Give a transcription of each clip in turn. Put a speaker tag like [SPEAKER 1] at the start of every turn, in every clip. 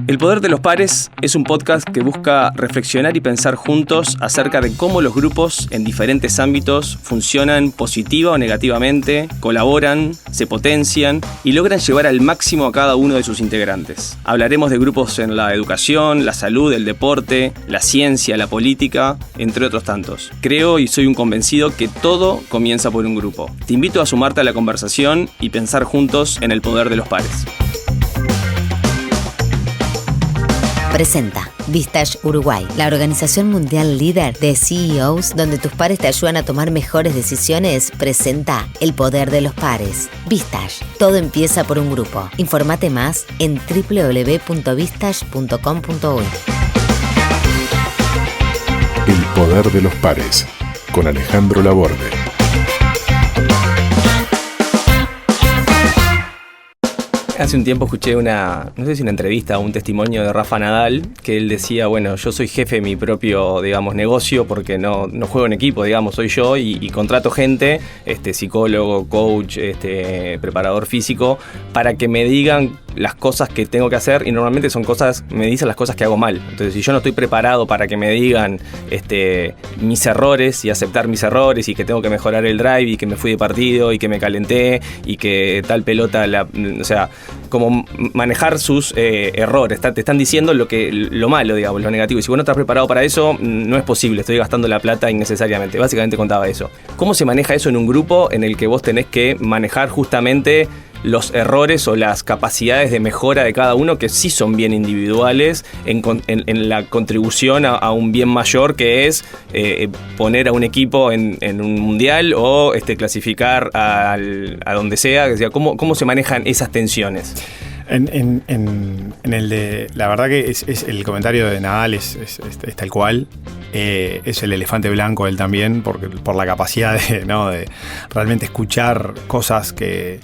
[SPEAKER 1] El Poder de los Pares es un podcast que busca reflexionar y pensar juntos acerca de cómo los grupos en diferentes ámbitos funcionan positiva o negativamente, colaboran, se potencian y logran llevar al máximo a cada uno de sus integrantes. Hablaremos de grupos en la educación, la salud, el deporte, la ciencia, la política, entre otros tantos. Creo y soy un convencido que todo comienza por un grupo. Te invito a sumarte a la conversación y pensar juntos en el poder de los pares.
[SPEAKER 2] Presenta Vistage Uruguay, la organización mundial líder de CEOs donde tus pares te ayudan a tomar mejores decisiones. Presenta El Poder de los Pares. Vistage, todo empieza por un grupo. Informate más en www.vistage.com.uy.
[SPEAKER 3] El Poder de los Pares, con Alejandro Laborde.
[SPEAKER 1] Hace un tiempo escuché no sé si una entrevista o un testimonio de Rafa Nadal, que él decía, bueno, yo soy jefe de mi propio, negocio porque no juego en equipo, soy yo y contrato gente, psicólogo, coach, preparador físico, para que me digan las cosas que tengo que hacer y normalmente me dicen las cosas que hago mal. Entonces, si yo no estoy preparado para que me digan mis errores y aceptar mis errores y que tengo que mejorar el drive y que me fui de partido y que me calenté y que tal pelota, como manejar sus errores. Te están diciendo lo malo, lo negativo. Y si vos no estás preparado para eso, no es posible. Estoy gastando la plata innecesariamente. Básicamente contaba eso. ¿Cómo se maneja eso en un grupo en el que vos tenés que manejar justamente los errores o las capacidades de mejora de cada uno, que sí son bien individuales, en la contribución a un bien mayor, que es poner a un equipo en un mundial o clasificar a donde sea? O sea, ¿cómo se manejan esas tensiones?
[SPEAKER 4] En el de, la verdad que es el comentario de Nadal es tal cual. Es el elefante blanco él también, por la capacidad de realmente escuchar cosas que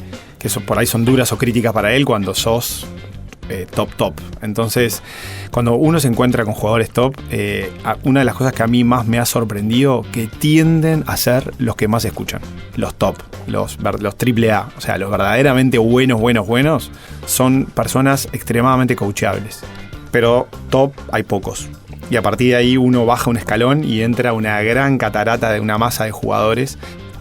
[SPEAKER 4] por ahí son duras o críticas para él cuando sos top. Entonces, cuando uno se encuentra con jugadores top, una de las cosas que a mí más me ha sorprendido, que tienden a ser los que más escuchan. Los top, los AAA, o sea, los verdaderamente buenos, son personas extremadamente coachables. Pero top hay pocos. Y a partir de ahí uno baja un escalón y entra una gran catarata de una masa de jugadores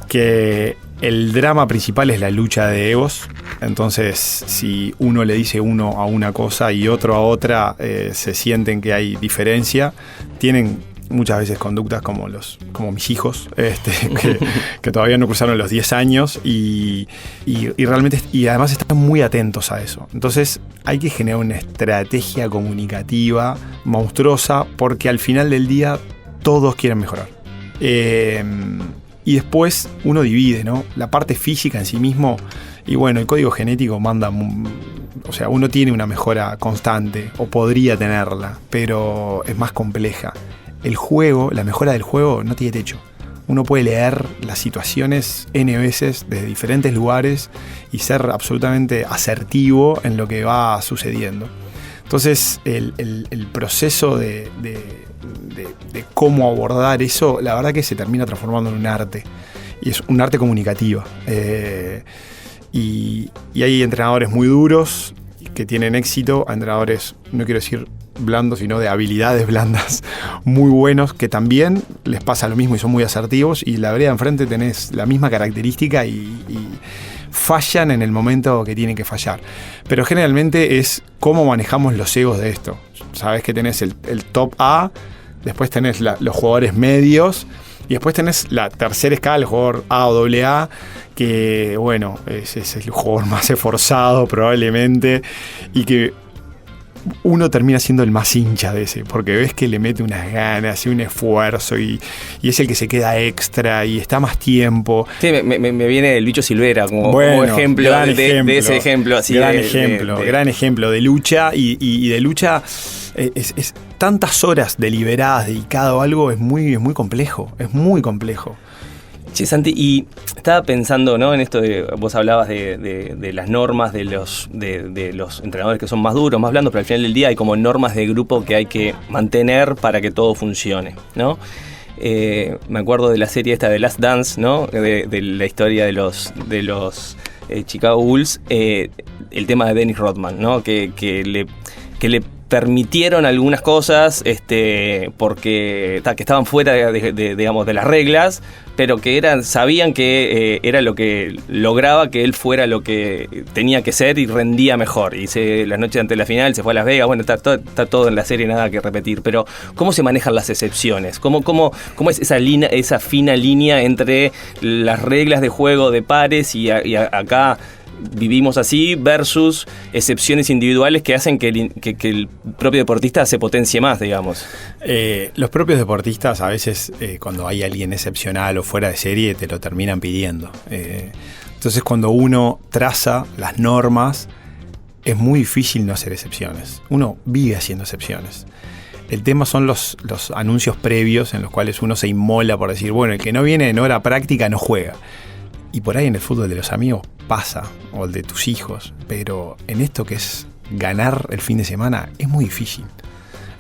[SPEAKER 4] que el drama principal es la lucha de egos. Entonces, si uno le dice uno a una cosa y otro a otra, se sienten que hay diferencia. Tienen muchas veces conductas como mis hijos, que todavía no cruzaron los 10 años y realmente, y además están muy atentos a eso. Entonces hay que generar una estrategia comunicativa monstruosa, porque al final del día todos quieren mejorar. Y después uno divide, ¿no? La parte física en sí mismo, y bueno, el código genético manda, o sea, uno tiene una mejora constante, o podría tenerla, pero es más compleja. El juego, la mejora del juego no tiene techo. Uno puede leer las situaciones N veces desde diferentes lugares y ser absolutamente asertivo en lo que va sucediendo. Entonces, el proceso de cómo abordar eso, la verdad que se termina transformando en un arte. Y es un arte comunicativa. Y hay entrenadores muy duros que tienen éxito, a entrenadores, no quiero decir blandos, sino de habilidades blandas muy buenos, que también les pasa lo mismo y son muy asertivos, y la vereda enfrente tenés la misma característica y fallan en el momento que tienen que fallar. Pero generalmente es cómo manejamos los egos de esto. Sabés que tenés el top A, después tenés los jugadores medios, y después tenés la tercera escala, el jugador A o AA, que bueno, es el jugador más esforzado probablemente, y que uno termina siendo el más hincha de ese, porque ves que le mete unas ganas y un esfuerzo y es el que se queda extra y está más tiempo.
[SPEAKER 1] Sí, me viene el Bicho Silvera como ejemplo, de ese ejemplo. Así
[SPEAKER 4] gran ejemplo de lucha y de lucha. Es tantas horas deliberadas, dedicado a algo, es muy complejo, es muy complejo.
[SPEAKER 1] Che, Santi, y estaba pensando, ¿no?, en esto de, vos hablabas de las normas de los entrenadores que son más duros, más blandos, pero al final del día hay como normas de grupo que hay que mantener para que todo funcione, ¿no? Me acuerdo de la serie esta de Last Dance, ¿no?, de la historia de los Chicago Bulls, el tema de Dennis Rodman, ¿no?, que le permitieron algunas cosas porque que estaban fuera digamos, de las reglas, pero que sabían que era lo que lograba que él fuera lo que tenía que ser y rendía mejor. Y la noche antes de la final se fue a Las Vegas, bueno, está todo en la serie, nada que repetir, pero ¿cómo se manejan las excepciones? ¿Cómo es esa fina línea entre las reglas de juego de pares y acá vivimos así versus excepciones individuales que hacen que el propio deportista se potencie más, digamos?
[SPEAKER 4] Los propios deportistas a veces cuando hay alguien excepcional o fuera de serie te lo terminan pidiendo. Entonces cuando uno traza las normas es muy difícil no hacer excepciones. Uno vive haciendo excepciones. El tema son los anuncios previos en los cuales uno se inmola por decir, bueno, el que no viene en hora práctica no juega. Y por ahí en el fútbol de los amigos pasa, o el de tus hijos, pero en esto que es ganar el fin de semana es muy difícil.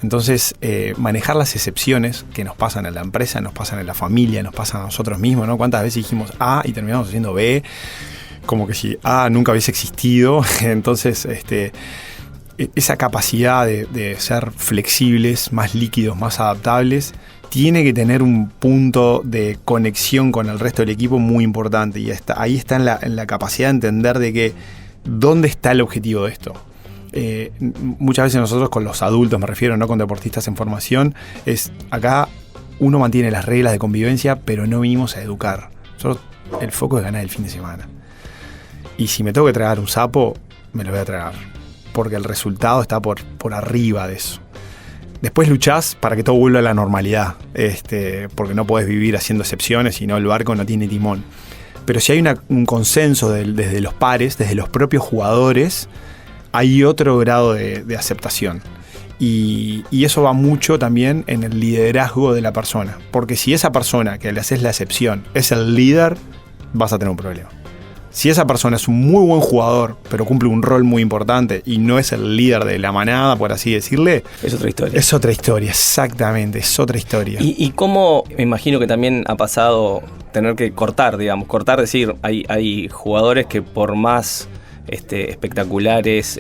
[SPEAKER 4] Entonces, manejar las excepciones que nos pasan en la empresa, nos pasan en la familia, nos pasan a nosotros mismos, ¿no? ¿Cuántas veces dijimos A y terminamos haciendo B? Como que si A nunca hubiese existido. Entonces, esa capacidad de ser flexibles, más líquidos, más adaptables, tiene que tener un punto de conexión con el resto del equipo muy importante. Y ahí está en la capacidad de entender de que dónde está el objetivo de esto. Muchas veces nosotros con los adultos, me refiero, no con deportistas en formación, acá uno mantiene las reglas de convivencia, pero no vinimos a educar. Nosotros, el foco es ganar el fin de semana. Y si me tengo que tragar un sapo, me lo voy a tragar. Porque el resultado está por arriba de eso. Después luchás para que todo vuelva a la normalidad, porque no podés vivir haciendo excepciones, sino el barco no tiene timón. Pero si hay un consenso desde los pares, desde los propios jugadores, hay otro grado de aceptación. Y eso va mucho también en el liderazgo de la persona. Porque si esa persona que le haces la excepción es el líder, vas a tener un problema. Si esa persona es un muy buen jugador, pero cumple un rol muy importante y no es el líder de la manada, por así decirle...
[SPEAKER 1] Es otra historia.
[SPEAKER 4] Es otra historia, exactamente, es otra historia.
[SPEAKER 1] Y cómo, me imagino que también ha pasado tener que cortar, decir, hay jugadores que por más espectaculares,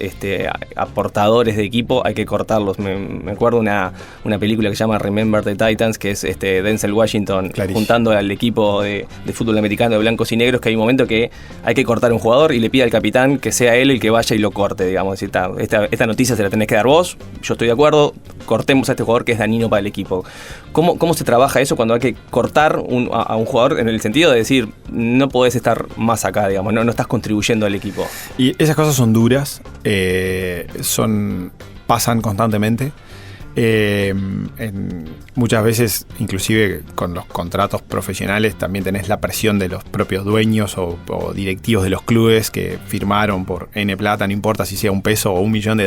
[SPEAKER 1] aportadores de equipo, hay que cortarlos. Me acuerdo una película que se llama Remember the Titans, que es Denzel Washington
[SPEAKER 4] Clarísimo.
[SPEAKER 1] Juntando al equipo de fútbol americano de blancos y negros, que hay un momento que hay que cortar a un jugador y le pide al capitán que sea él el que vaya y lo corte, digamos. Decir, esta noticia se la tenés que dar vos, yo estoy de acuerdo, cortemos a este jugador que es dañino para el equipo. ¿Cómo se trabaja eso cuando hay que cortar a un jugador en el sentido de decir, no podés estar más acá, digamos, no estás contribuyendo al equipo?
[SPEAKER 4] Y esas cosas son duras, pasan constantemente. Muchas veces, inclusive con los contratos profesionales, también tenés la presión de los propios dueños o directivos de los clubes que firmaron por N plata, no importa si sea $1 o $1 millón,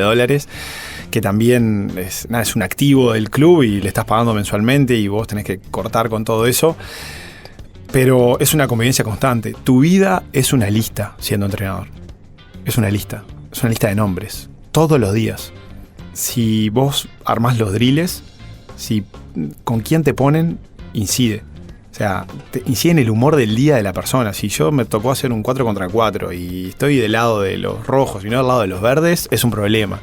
[SPEAKER 4] que también es un activo del club y le estás pagando mensualmente y vos tenés que cortar con todo eso. Pero es una convivencia constante. Tu vida es una lista siendo entrenador. Es una lista de nombres, todos los días. Si vos armás los drills, con quién te ponen, incide. O sea, incide en el humor del día de la persona. Si yo me tocó hacer un 4 contra 4 y estoy del lado de los rojos y no del lado de los verdes, es un problema.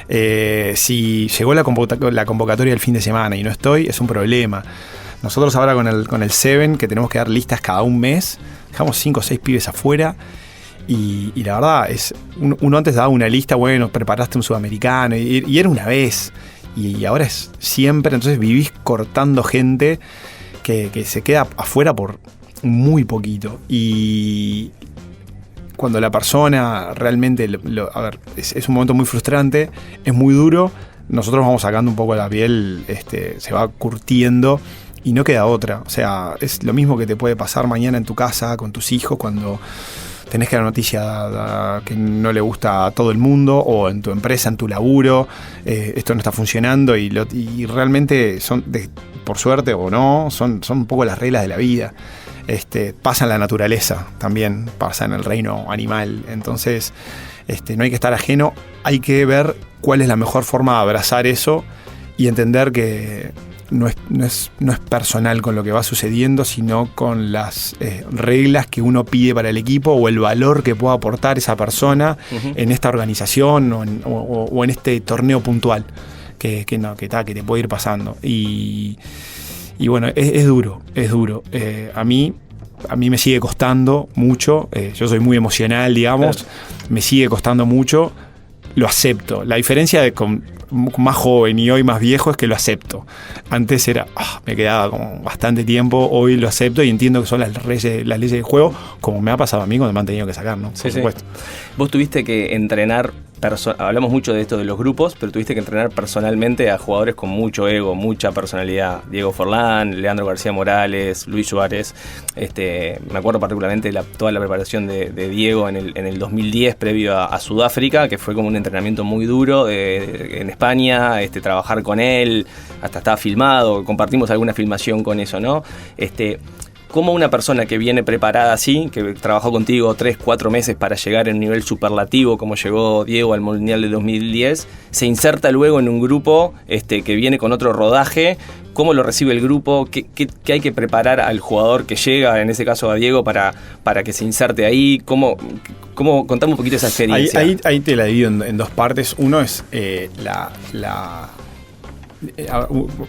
[SPEAKER 4] Si llegó la convocatoria del fin de semana y no estoy, es un problema. Nosotros ahora con el Seven, que tenemos que dar listas cada un mes, dejamos 5 o 6 pibes afuera. Y la verdad, uno antes daba una lista, bueno, preparaste un sudamericano, y era una vez, y ahora es siempre. Entonces vivís cortando gente que se queda afuera por muy poquito. Y cuando la persona realmente, es un momento muy frustrante, es muy duro, nosotros vamos sacando un poco la piel, se va curtiendo. Y no queda otra. O sea, es lo mismo que te puede pasar mañana en tu casa, con tus hijos, cuando tenés que dar noticia que no le gusta a todo el mundo, o en tu empresa, en tu laburo, esto no está funcionando, y realmente son, por suerte o no, son un poco las reglas de la vida. Pasa en la naturaleza también, pasa en el reino animal. Entonces, no hay que estar ajeno, hay que ver cuál es la mejor forma de abrazar eso y entender que no es personal con lo que va sucediendo, sino con las reglas que uno pide para el equipo o el valor que pueda aportar esa persona en esta organización o en este torneo puntual que te puede ir pasando. Y bueno, es duro. A mí me sigue costando mucho. Yo soy muy emocional, digamos. Claro. Me sigue costando mucho. Lo acepto. La diferencia de con más joven y hoy más viejo es que lo acepto. Antes me quedaba como bastante tiempo, hoy lo acepto y entiendo que son las leyes del juego, como me ha pasado a mí cuando me han tenido que sacar, ¿no?
[SPEAKER 1] Sí,
[SPEAKER 4] por supuesto.
[SPEAKER 1] Vos tuviste que entrenar, hablamos mucho de esto de los grupos, pero tuviste que entrenar personalmente a jugadores con mucho ego, mucha personalidad. Diego Forlán, Leandro García Morales, Luis Suárez. Me acuerdo particularmente toda la preparación de Diego en el 2010 previo a Sudáfrica, que fue como un entrenamiento muy duro en España, trabajar con él, hasta estaba filmado, compartimos alguna filmación con eso, ¿no? ¿Cómo una persona que viene preparada así, que trabajó contigo 3-4 meses para llegar en un nivel superlativo, como llegó Diego al Mundial de 2010, se inserta luego en un grupo que viene con otro rodaje? ¿Cómo lo recibe el grupo? ¿Qué hay que preparar al jugador que llega, en ese caso a Diego, para que se inserte ahí? Contame un poquito esa experiencia.
[SPEAKER 4] Ahí te la divido en dos partes. Uno es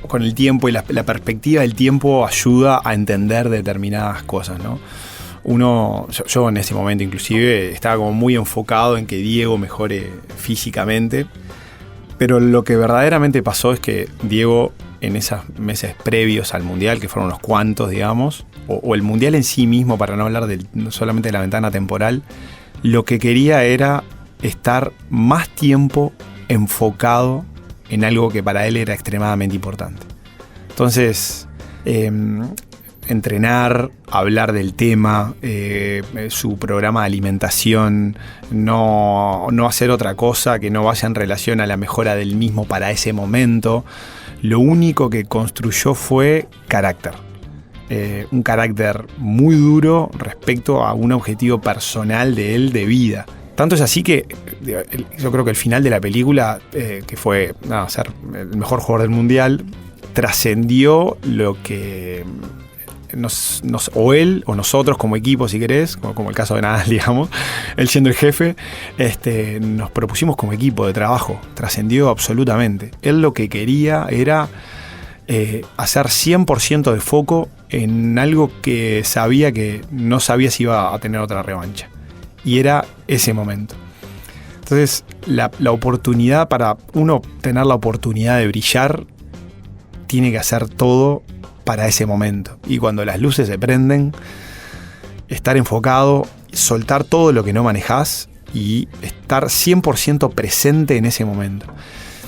[SPEAKER 4] con el tiempo y la perspectiva del tiempo ayuda a entender determinadas cosas, ¿no? Yo en ese momento inclusive estaba como muy enfocado en que Diego mejore físicamente, pero lo que verdaderamente pasó es que Diego en esos meses previos al Mundial, que fueron unos cuantos, digamos, o el Mundial en sí mismo, para no hablar solamente de la ventana temporal, lo que quería era estar más tiempo enfocado en algo que para él era extremadamente importante. Entonces, entrenar, hablar del tema, su programa de alimentación, no hacer otra cosa que no vaya en relación a la mejora del mismo para ese momento. Lo único que construyó fue carácter. Un carácter muy duro respecto a un objetivo personal de él de vida. Tanto es así que yo creo que el final de la película, que fue ser el mejor jugador del mundial, trascendió lo que o él o nosotros como equipo, si querés, como el caso de Nadal, digamos, él siendo el jefe, nos propusimos como equipo de trabajo, trascendió absolutamente. Él lo que quería era hacer 100% de foco en algo que no sabía si iba a tener otra revancha. Y era ese momento. Entonces, la oportunidad, para uno tener la oportunidad de brillar, tiene que hacer todo para ese momento. Y cuando las luces se prenden, estar enfocado, soltar todo lo que no manejás y estar 100% presente en ese momento.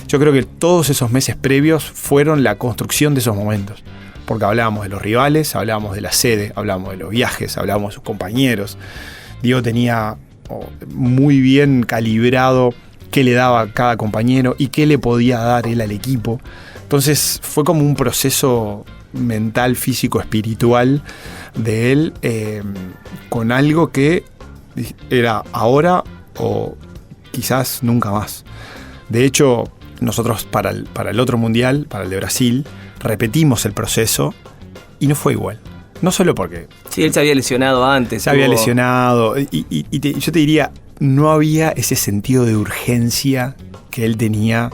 [SPEAKER 4] Yo creo que todos esos meses previos fueron la construcción de esos momentos. Porque hablábamos de los rivales, hablábamos de la sede, hablábamos de los viajes, hablábamos de sus compañeros. Diego tenía muy bien calibrado qué le daba a cada compañero y qué le podía dar él al equipo. Entonces fue como un proceso mental, físico, espiritual de él, con algo que era ahora o quizás nunca más. De hecho, nosotros para el otro mundial, para el de Brasil, repetimos el proceso y no fue igual. No solo porque...
[SPEAKER 1] Sí, él se había lesionado antes.
[SPEAKER 4] Se había lesionado y yo te diría, no había ese sentido de urgencia que él tenía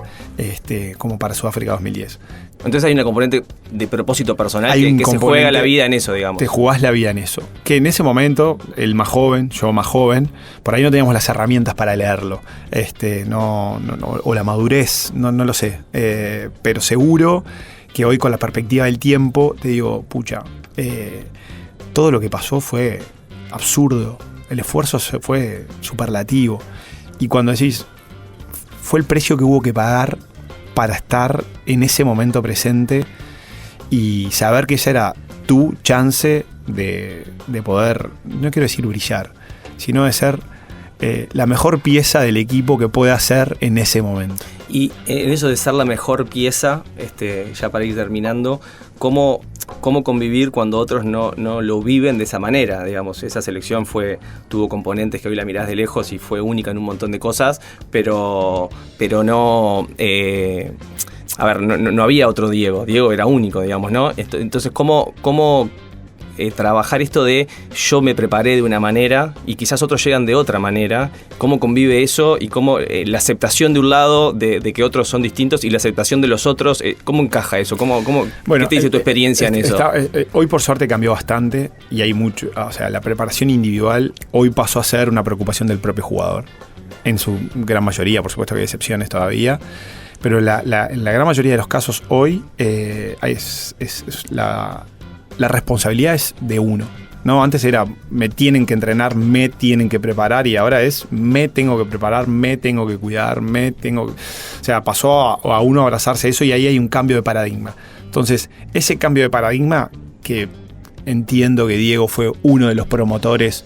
[SPEAKER 4] como para Sudáfrica 2010.
[SPEAKER 1] Entonces hay una componente de propósito personal que se juega la vida en eso, digamos.
[SPEAKER 4] Te jugás la vida en eso. Que en ese momento, él más joven, yo más joven, por ahí no teníamos las herramientas para leerlo. O la madurez, no lo sé. Pero seguro que hoy con la perspectiva del tiempo, te digo, pucha, todo lo que pasó fue absurdo. El esfuerzo fue superlativo. Y cuando decís, fue el precio que hubo que pagar para estar en ese momento presente y saber que esa era tu chance de poder, no quiero decir brillar, sino de ser la mejor pieza del equipo que pueda ser en ese momento.
[SPEAKER 1] Y en eso de ser la mejor pieza, ya para ir terminando, ¿cómo convivir cuando otros no lo viven de esa manera? Digamos, esa selección tuvo componentes que hoy la mirás de lejos y fue única en un montón de cosas, pero no... a ver, no había otro Diego era único, digamos, ¿no? Entonces, ¿cómo trabajar esto de yo me preparé de una manera y quizás otros llegan de otra manera? ¿Cómo convive eso y cómo la aceptación de un lado de que otros son distintos y la aceptación de los otros, cómo encaja eso? ¿Qué te dice tu experiencia en eso?
[SPEAKER 4] Hoy por suerte cambió bastante y hay mucho, o sea, la preparación individual hoy pasó a ser una preocupación del propio jugador. En su gran mayoría, por supuesto que hay excepciones todavía, pero en la gran mayoría de los casos hoy la responsabilidad es de uno, ¿no? Antes era me tienen que entrenar, me tienen que preparar, y ahora es me tengo que preparar, me tengo que cuidar, o sea, pasó a uno abrazarse eso, y ahí hay un cambio de paradigma. Entonces, ese cambio de paradigma, que entiendo que Diego fue uno de los promotores,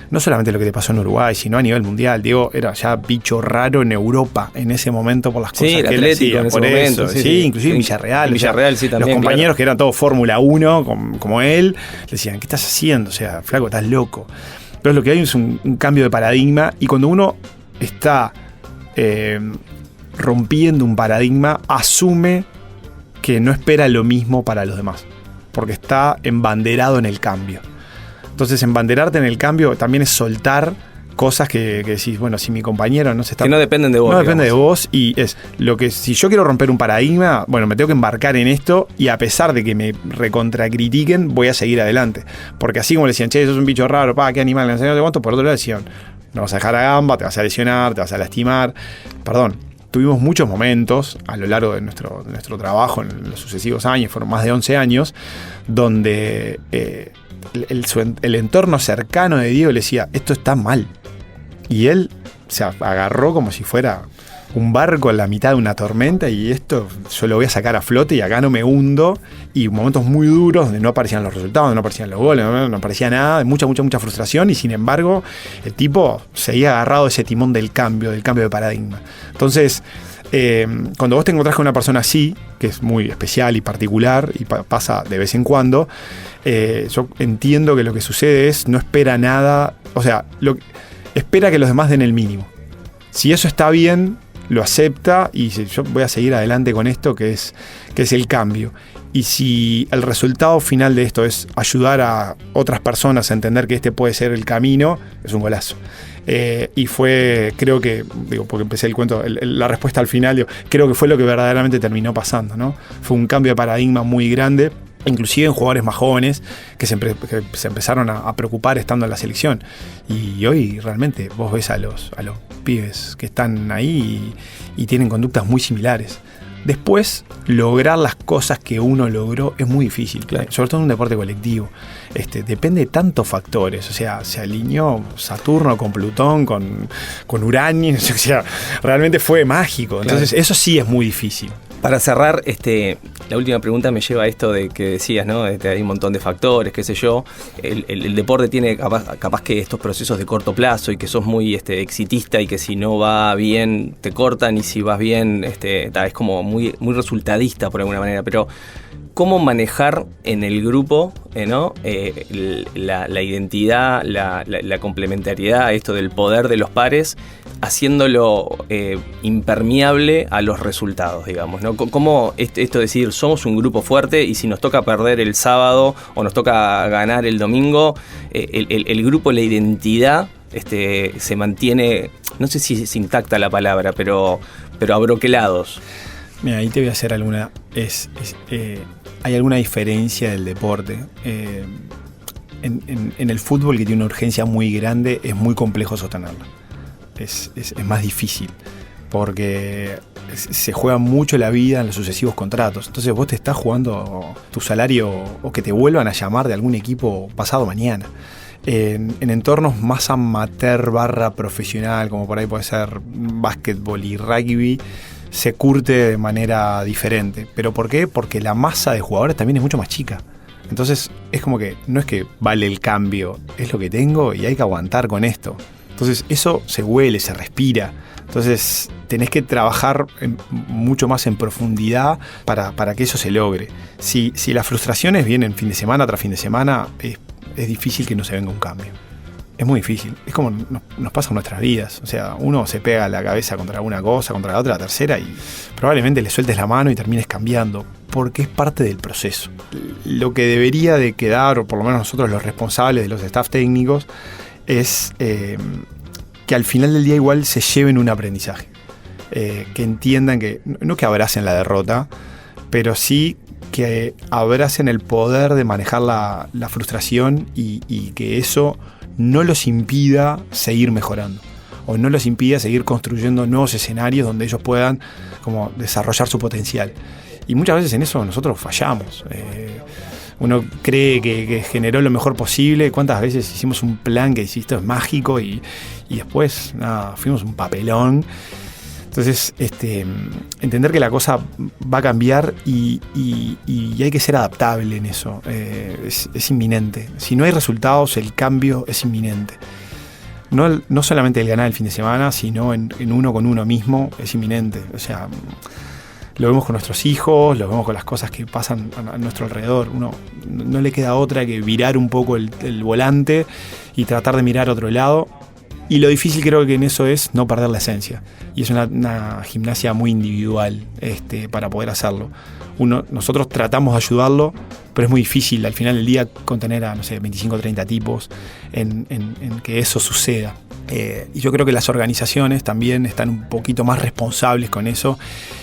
[SPEAKER 4] no solamente lo que te pasó en Uruguay, sino a nivel mundial. Diego era ya bicho raro en Europa en ese momento por las cosas que él hacía.
[SPEAKER 1] Por eso,
[SPEAKER 4] inclusive en Villarreal.
[SPEAKER 1] En Villarreal, sí, también.
[SPEAKER 4] Los compañeros que eran todos Fórmula 1, como él, le decían, ¿qué estás haciendo? O sea, flaco, estás loco. Entonces lo que hay es un cambio de paradigma, y cuando uno está rompiendo un paradigma, asume que no espera lo mismo para los demás, porque está embanderado en el cambio. Entonces, embanderarte en el cambio también es soltar cosas que decís, bueno, si mi compañero no se está...
[SPEAKER 1] Que no dependen de vos.
[SPEAKER 4] No depende de vos, y es lo que, si yo quiero romper un paradigma, bueno, me tengo que embarcar en esto, y a pesar de que me recontracritiquen, voy a seguir adelante. Porque así como le decían, che, sos un bicho raro, qué animal, no sé cuánto, por otro lado decían, no vas a dejar a gamba, te vas a lesionar, te vas a lastimar. Perdón. Tuvimos muchos momentos a lo largo de nuestro trabajo en los sucesivos años, fueron más de 11 años, donde... el entorno cercano de Diego le decía, esto está mal, y él se agarró como si fuera un barco en la mitad de una tormenta, y esto yo lo voy a sacar a flote y acá no me hundo. Y momentos muy duros donde no aparecían los resultados, donde no aparecían los goles, no aparecía nada, mucha frustración, y sin embargo el tipo seguía agarrado a ese timón del cambio de paradigma. Entonces, cuando vos te encontrás con una persona así, que es muy especial y particular y pasa de vez en cuando, yo entiendo que lo que sucede es no espera nada, o sea, espera que los demás den el mínimo. Si eso está bien, lo acepta y dice, yo voy a seguir adelante con esto que es el cambio. Y si el resultado final de esto es ayudar a otras personas a entender que este puede ser el camino, es un golazo. Y fue, creo que, porque empecé el cuento, la respuesta al final, creo que fue lo que verdaderamente terminó pasando, ¿no? Fue un cambio de paradigma muy grande, inclusive en jugadores más jóvenes que se empezaron a preocupar estando en la selección. Y hoy realmente vos ves a los pibes que están ahí y tienen conductas muy similares. Después, lograr las cosas que uno logró es muy difícil, claro. Sobre todo en un deporte colectivo. Depende de tantos factores. O sea, se alineó Saturno con Plutón, con Uranio. O sea, realmente fue mágico. Entonces, claro, eso sí es muy difícil.
[SPEAKER 1] Para cerrar, la última pregunta me lleva a esto de que decías, ¿no? Hay un montón de factores, qué sé yo. El deporte tiene capaz que estos procesos de corto plazo, y que sos muy exitista, y que si no va bien te cortan, y si vas bien es como muy resultadista por alguna manera. Pero ¿cómo manejar en el grupo ¿no? La identidad, la complementariedad, esto del poder de los pares, haciéndolo impermeable a los resultados, digamos, ¿no? ¿Cómo esto de decir, somos un grupo fuerte, y si nos toca perder el sábado o nos toca ganar el domingo, el grupo, la identidad se mantiene, no sé si es intacta la palabra, pero abroquelados?
[SPEAKER 4] Mira, ahí te voy a hacer hay alguna diferencia del deporte. En el fútbol, que tiene una urgencia muy grande, es muy complejo sostenerla. Es más difícil, porque se juega mucho la vida en los sucesivos contratos. Entonces vos te estás jugando tu salario, o que te vuelvan a llamar de algún equipo pasado mañana. En entornos más amateur / profesional, como por ahí puede ser básquetbol y rugby, se curte de manera diferente. ¿Pero por qué? Porque la masa de jugadores también es mucho más chica. Entonces es como que no es que vale el cambio, es lo que tengo y hay que aguantar con esto. Entonces eso se huele, se respira. Entonces tenés que trabajar mucho más en profundidad para que eso se logre. Si las frustraciones vienen fin de semana tras fin de semana, es difícil que no se venga un cambio. es muy difícil. Es como nos pasa en nuestras vidas. O sea, uno se pega la cabeza contra alguna cosa, contra la otra, la tercera, y probablemente le sueltes la mano y termines cambiando, porque es parte del proceso. Lo que debería de quedar, o por lo menos nosotros los responsables de los staff técnicos, es que al final del día igual se lleven un aprendizaje. Que entiendan que, no que abracen la derrota, pero sí que abracen el poder de manejar la frustración y que eso no los impida seguir mejorando o no los impida seguir construyendo nuevos escenarios donde ellos puedan como desarrollar su potencial. Y muchas veces en eso nosotros fallamos. Uno cree que generó lo mejor posible. ¿Cuántas veces hicimos un plan que esto es mágico y después fuimos un papelón? Entonces, entender que la cosa va a cambiar y hay que ser adaptable en eso. Es inminente. Si no hay resultados, el cambio es inminente. No solamente el ganar el fin de semana, sino en uno con uno mismo es inminente. O sea, lo vemos con nuestros hijos, lo vemos con las cosas que pasan a nuestro alrededor. Uno no le queda otra que virar un poco el volante y tratar de mirar a otro lado. Y lo difícil creo que en eso es no perder la esencia. Y es una gimnasia muy individual para poder hacerlo. Nosotros tratamos de ayudarlo, pero es muy difícil al final del día contener a, 25 o 30 tipos en que eso suceda. Y yo creo que las organizaciones también están un poquito más responsables con eso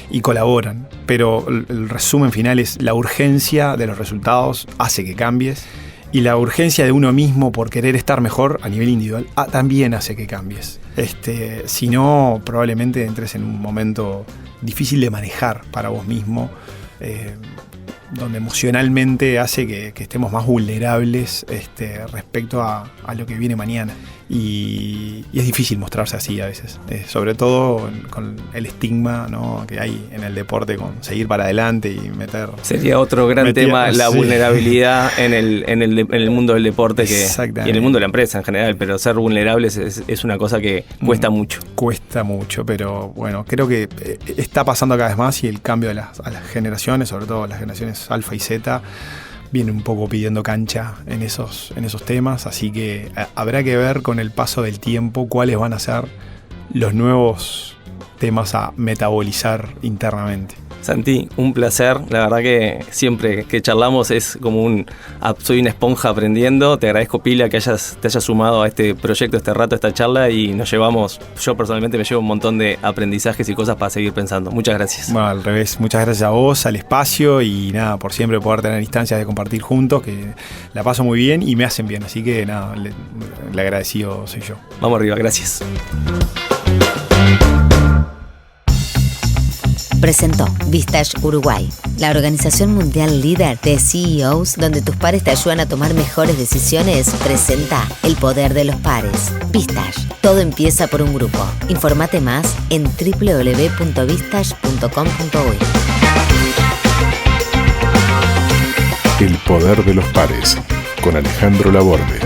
[SPEAKER 4] y colaboran. Pero el resumen final es: la urgencia de los resultados hace que cambies. Y la urgencia de uno mismo por querer estar mejor a nivel individual también hace que cambies. Si no, probablemente entres en un momento difícil de manejar para vos mismo, donde emocionalmente hace que estemos más vulnerables respecto a lo que viene mañana. Y es difícil mostrarse así a veces, sobre todo con el estigma, ¿no?, que hay en el deporte con seguir para adelante y meter...
[SPEAKER 1] Sería otro gran tema, la vulnerabilidad en el mundo del deporte y en el mundo de la empresa en general, pero ser vulnerables es una cosa que cuesta mucho.
[SPEAKER 4] Cuesta mucho, pero bueno, creo que está pasando cada vez más y el cambio a las generaciones, sobre todo las generaciones Alfa y Z, viene un poco pidiendo cancha en esos temas, así que habrá que ver con el paso del tiempo cuáles van a ser los nuevos temas a metabolizar internamente.
[SPEAKER 1] Santi, un placer. La verdad que siempre que charlamos es como soy una esponja aprendiendo. Te agradezco, pila, que te hayas sumado a este proyecto, este rato, esta charla, y yo personalmente me llevo un montón de aprendizajes y cosas para seguir pensando. Muchas gracias.
[SPEAKER 4] Bueno, al revés, muchas gracias a vos, al espacio, y nada, por siempre poder tener instancias de compartir juntos, que la paso muy bien y me hacen bien, así que nada, le agradecido soy yo.
[SPEAKER 1] Vamos arriba, gracias.
[SPEAKER 2] Presentó Vistage Uruguay, la organización mundial líder de CEOs donde tus pares te ayudan a tomar mejores decisiones. Presenta El Poder de los Pares. Vistage, todo empieza por un grupo. Informate más en www.vistage.com.uy.
[SPEAKER 3] El Poder de los Pares, con Alejandro Laborde.